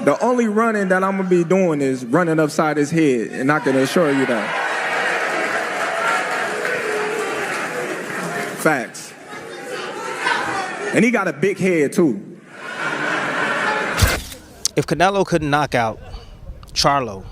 The only running that I'm gonna be doing is running upside his head, and I can assure you that. Facts. And he got a big head too. If Canelo couldn't knock out Charlo,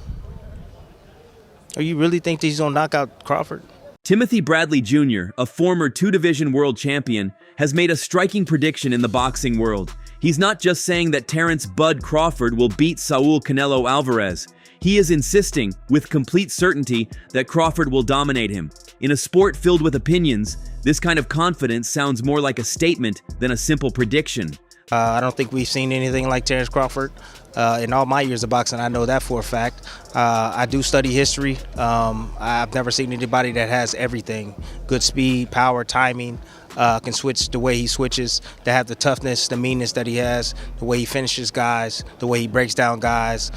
or you really think that he's gonna knock out Crawford? Timothy Bradley Jr., a former two-division world champion, has made a striking prediction in the boxing world. He's not just saying that Terrence "Bud" Crawford will beat Saul Canelo Alvarez. He is insisting, with complete certainty, that Crawford will dominate him. In a sport filled with opinions, this kind of confidence sounds more like a statement than a simple prediction. I don't think we've seen anything like Terrence Crawford. In all my years of boxing, I know that for a fact. I do study history. I've never seen anybody that has everything. Good speed, power, timing, can switch the way he switches, to have the toughness, the meanness that he has, the way he finishes guys, the way he breaks down guys.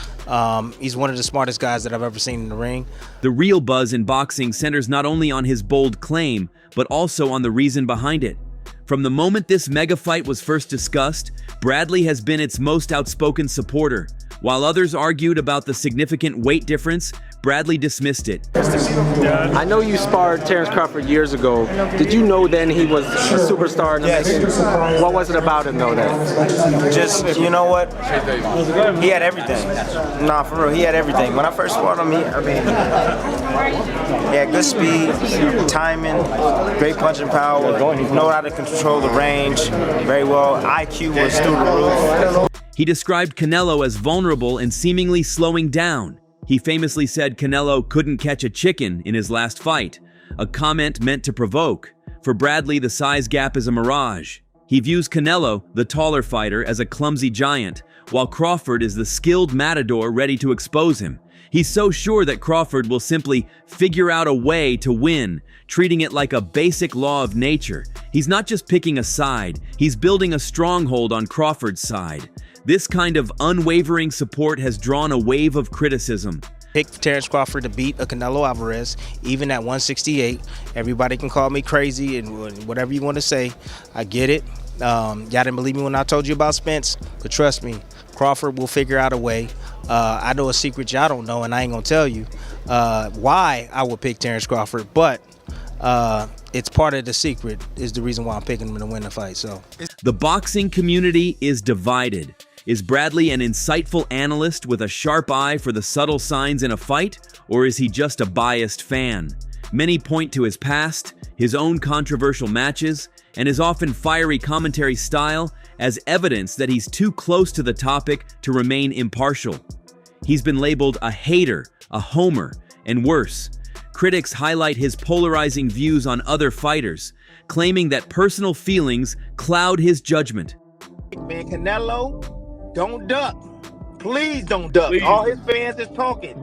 He's one of the smartest guys that I've ever seen in the ring. The real buzz in boxing centers not only on his bold claim, but also on the reason behind it. From the moment this mega fight was first discussed, Bradley has been its most outspoken supporter. While others argued about the significant weight difference, Bradley dismissed it. I know you sparred Terrence Crawford years ago. Did you know then he was a superstar in the making? What was it about him though then? Just, you know what? He had everything. Nah, for real, he had everything. When I first sparred him, he had good speed, timing, great punching power, know how to control the range very well. IQ was through the roof. He described Canelo as vulnerable and seemingly slowing down. He famously said Canelo couldn't catch a chicken in his last fight, a comment meant to provoke. For Bradley, the size gap is a mirage. He views Canelo, the taller fighter, as a clumsy giant, while Crawford is the skilled matador ready to expose him. He's so sure that Crawford will simply figure out a way to win, treating it like a basic law of nature. He's not just picking a side, he's building a stronghold on Crawford's side. This kind of unwavering support has drawn a wave of criticism. Pick Terrence Crawford to beat a Canelo Alvarez, even at 168. Everybody can call me crazy and whatever you want to say. I get it. Y'all didn't believe me when I told you about Spence, but trust me, Crawford will figure out a way. I know a secret y'all don't know, and I ain't gonna tell you why I would pick Terrence Crawford, but it's part of the secret, is the reason why I'm picking him to win the fight. So the boxing community is divided. Is Bradley an insightful analyst with a sharp eye for the subtle signs in a fight, or is he just a biased fan? Many point to his past, his own controversial matches, and his often fiery commentary style as evidence that he's too close to the topic to remain impartial. He's been labeled a hater, a homer, and worse. Critics highlight his polarizing views on other fighters, claiming that personal feelings cloud his judgment. Man, Canelo, don't duck. Please don't duck. Please. All his fans is talking.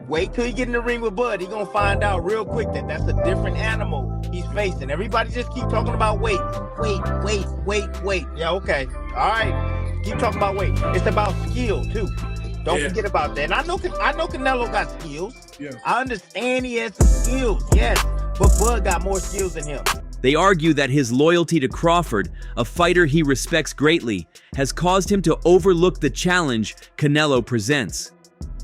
Wait till you get in the ring with Bud. He's going to find out real quick that that's a different animal he's facing. Everybody just keep talking about weight. Wait. Yeah, okay. All right. Keep talking about weight. It's about skill, too. Don't forget about that. And I know Canelo got skills. Yeah. I understand he has some skills, yes. But Bud got more skills than him. They argue that his loyalty to Crawford, a fighter he respects greatly, has caused him to overlook the challenge Canelo presents.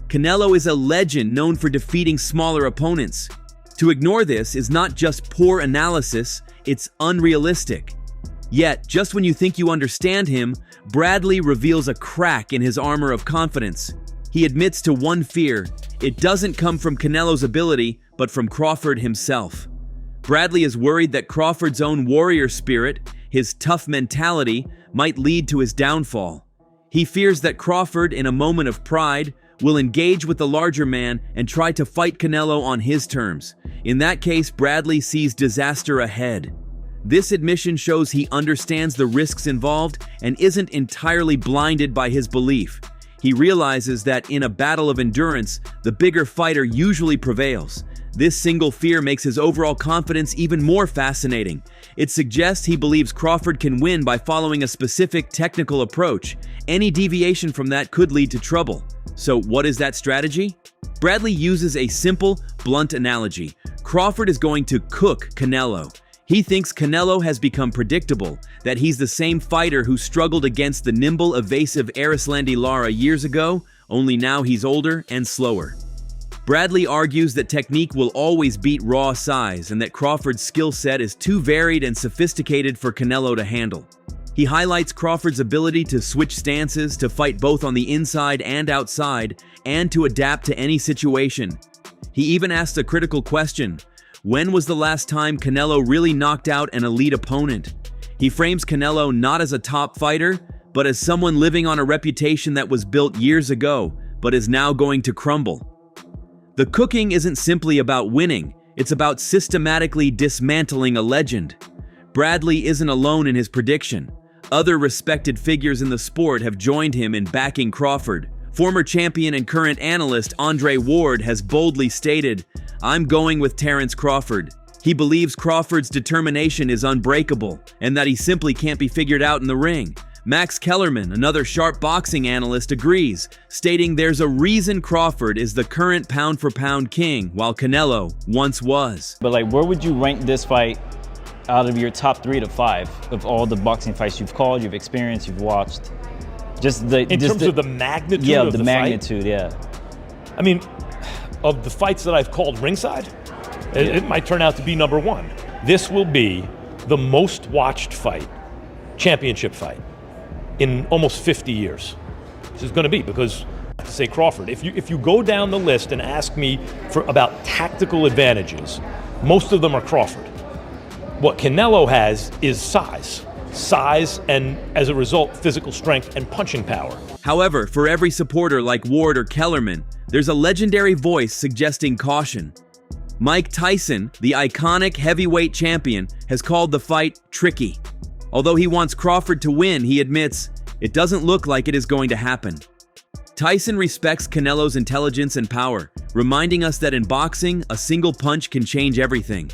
Canelo is a legend known for defeating smaller opponents. To ignore this is not just poor analysis, it's unrealistic. Yet, just when you think you understand him, Bradley reveals a crack in his armor of confidence. He admits to one fear: it doesn't come from Canelo's ability, but from Crawford himself. Bradley is worried that Crawford's own warrior spirit, his tough mentality, might lead to his downfall. He fears that Crawford, in a moment of pride, will engage with the larger man and try to fight Canelo on his terms. In that case, Bradley sees disaster ahead. This admission shows he understands the risks involved and isn't entirely blinded by his belief. He realizes that in a battle of endurance, the bigger fighter usually prevails. This single fear makes his overall confidence even more fascinating. It suggests he believes Crawford can win by following a specific technical approach. Any deviation from that could lead to trouble. So what is that strategy? Bradley uses a simple, blunt analogy. Crawford is going to cook Canelo. He thinks Canelo has become predictable, that he's the same fighter who struggled against the nimble, evasive Arislandi Lara years ago, only now he's older and slower. Bradley argues that technique will always beat raw size and that Crawford's skill set is too varied and sophisticated for Canelo to handle. He highlights Crawford's ability to switch stances, to fight both on the inside and outside, and to adapt to any situation. He even asks a critical question: when was the last time Canelo really knocked out an elite opponent? He frames Canelo not as a top fighter, but as someone living on a reputation that was built years ago, but is now going to crumble. The cooking isn't simply about winning, it's about systematically dismantling a legend. Bradley isn't alone in his prediction. Other respected figures in the sport have joined him in backing Crawford. Former champion and current analyst Andre Ward has boldly stated, "I'm going with Terence Crawford." He believes Crawford's determination is unbreakable and that he simply can't be figured out in the ring. Max Kellerman, another sharp boxing analyst, agrees, stating there's a reason Crawford is the current pound-for-pound king, while Canelo once was. But where would you rank this fight out of your top 3 to 5 of all the boxing fights you've called, you've experienced, you've watched? In terms of the magnitude of the magnitude, fight? yeah. I mean, of the fights that I've called ringside, it might turn out to be number 1. This will be the most watched fight, championship fight, in almost 50 years. This is going to be, because, to say Crawford, if you go down the list and ask me about tactical advantages, most of them are Crawford. What Canelo has is size, and as a result, physical strength and punching power. However, for every supporter like Ward or Kellerman, there's a legendary voice suggesting caution. Mike Tyson, the iconic heavyweight champion, has called the fight tricky. Although he wants Crawford to win, he admits, it doesn't look like it is going to happen. Tyson respects Canelo's intelligence and power, reminding us that in boxing, a single punch can change everything.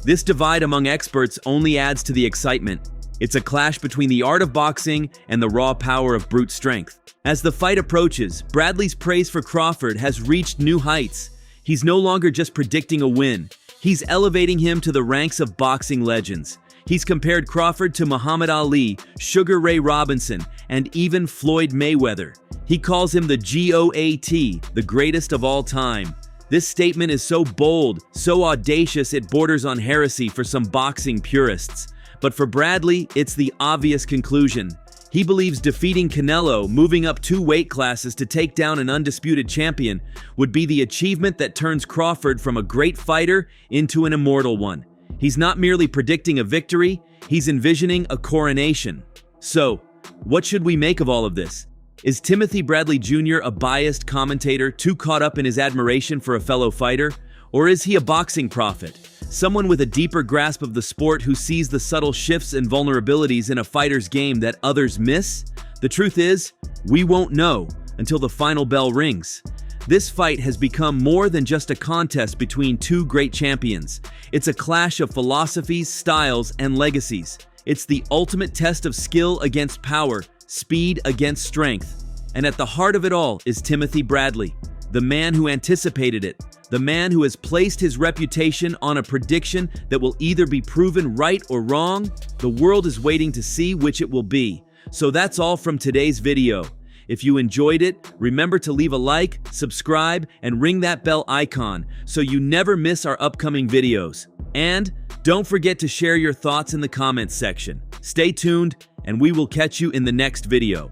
This divide among experts only adds to the excitement. It's a clash between the art of boxing and the raw power of brute strength. As the fight approaches, Bradley's praise for Crawford has reached new heights. He's no longer just predicting a win. He's elevating him to the ranks of boxing legends. He's compared Crawford to Muhammad Ali, Sugar Ray Robinson, and even Floyd Mayweather. He calls him the GOAT, the greatest of all time. This statement is so bold, so audacious it borders on heresy for some boxing purists. But for Bradley, it's the obvious conclusion. He believes defeating Canelo, moving up 2 weight classes to take down an undisputed champion, would be the achievement that turns Crawford from a great fighter into an immortal one. He's not merely predicting a victory, he's envisioning a coronation. So, what should we make of all of this? Is Timothy Bradley Jr. a biased commentator too caught up in his admiration for a fellow fighter? Or is he a boxing prophet? Someone with a deeper grasp of the sport who sees the subtle shifts and vulnerabilities in a fighter's game that others miss? The truth is, we won't know until the final bell rings. This fight has become more than just a contest between 2 great champions. It's a clash of philosophies, styles, and legacies. It's the ultimate test of skill against power, speed against strength. And at the heart of it all is Timothy Bradley, the man who anticipated it, the man who has placed his reputation on a prediction that will either be proven right or wrong. The world is waiting to see which it will be. So that's all from today's video. If you enjoyed it, remember to leave a like, subscribe, and ring that bell icon so you never miss our upcoming videos. And don't forget to share your thoughts in the comments section. Stay tuned, and we will catch you in the next video.